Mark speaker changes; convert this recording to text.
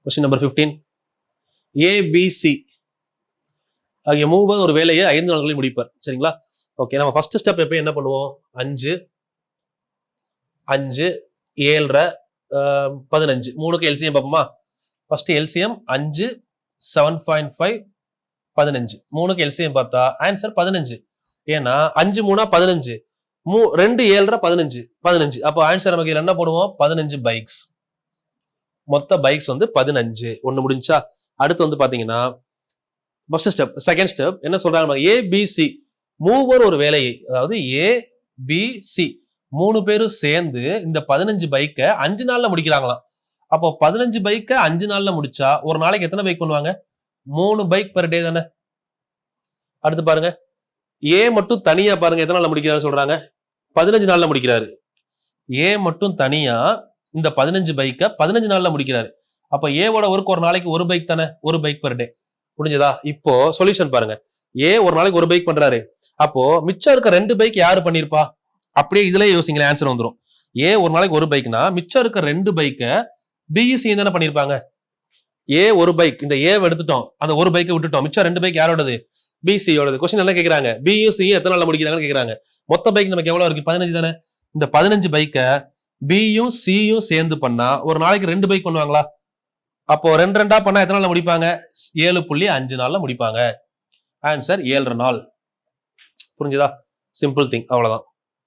Speaker 1: Question number 15. ABC ஆகிய மூவர் ஒரு வேலையை 5 நாட்களில் முடிப்பார். சரிங்களா? ஓகே, நம்ம ஃபர்ஸ்ட் ஸ்டெப் எப்போ என்ன பண்ணுவோம்? 5 5 7 15 மூணுக்கு எல்சிஎம் பார்ப்போமா? ஃபர்ஸ்ட் எல்சிஎம் 5 7.5 15 மூணுக்கு எல்சிஎம் பார்த்தா ஆன்சர் 15. ஏன்னா 5 3 15 2 7 15 15. அப்போ ஆன்சர் நமக்கு என்ன போடுவோம்? 15 பைக்ஸ். மொத்த பைக்ஸ் வந்து 15. ஒண்ணு முடிஞ்சா அடுத்து வந்து பாத்தீங்கன்னா ஃபர்ஸ்ட் ஸ்டெப். செகண்ட் ஸ்டெப் என்ன சொல்றாங்க? ஏபிசி மூவர் ஒரு வேலையை, அதாவது ஏபிசி 3 பேரும் சேர்ந்து இந்த 15 பைக்கை 5 நாள்ல முடிக்கிறாங்களாம். அப்போ 15 பைக்கை 5 நாள்ல முடிச்சா ஒரு நாளைக்கு எத்தனை பைக் பண்ணுவாங்க? 3 பைக் பெர் டே தானே. அடுத்து பாருங்க, ஏ மட்டும் தனியா பாருங்க எத்தனை நாள்ல முடிக்கிறாரு சொல்றாங்க? 15 நாள்ல முடிக்கிறாரு. ஏ மட்டும் தனியா இந்த 15 பைக்கை 15 நாள்ல முடிக்கிறாரு. அப்ப ஏவோட ஒர்க் ஒரு நாளைக்கு ஒரு பைக் தானே, ஒரு பைக் பெர் டே. முடிஞ்சதா? இப்போ சொல்யூஷன் பாருங்க. ஏ ஒரு நாளைக்கு ஒரு பைக் பண்றாரு. அப்போ மிச்சம் இருக்க 2 பைக் யாரு பண்ணிருப்பா? அப்படியே இதுலயே யோசிங்களேன், ஆன்சர் வந்துடும். ஏ ஒரு நாளைக்கு ஒரு பைக்னா மிச்சம் இருக்க 2 பைக்கை பிஇசி தானே பண்ணிருப்பாங்க. ஏ ஒரு பைக், இந்த ஏ எடுத்துட்டோம், அந்த ஒரு பைக்கை விட்டுட்டோம், மிச்சம் 2 பைக் யாரோடது? பிசியோடது. கொஸ்டின் என்ன கேக்குறாங்க? பியும் சியும் எத்தனை நாள்ல முடிக்கிறாங்கன்னு கேக்குறாங்க. மொத்த பைக் நமக்கு எவ்வளவு இருக்கு? 15 தானே. இந்த 15 பைக்கை பியும் சியும் சேர்ந்து பண்ணா ஒரு நாளைக்கு 2 பைக் பண்ணுவாங்களா? அப்போ 2 2 பண்ணா எத்தனை நாள்ல முடிப்பாங்க? 7.5 நாள்ல முடிப்பாங்க. ஆன்சர் 7 நாள். புரிஞ்சுதா? சிம்பிள் திங், அவ்வளவுதான்.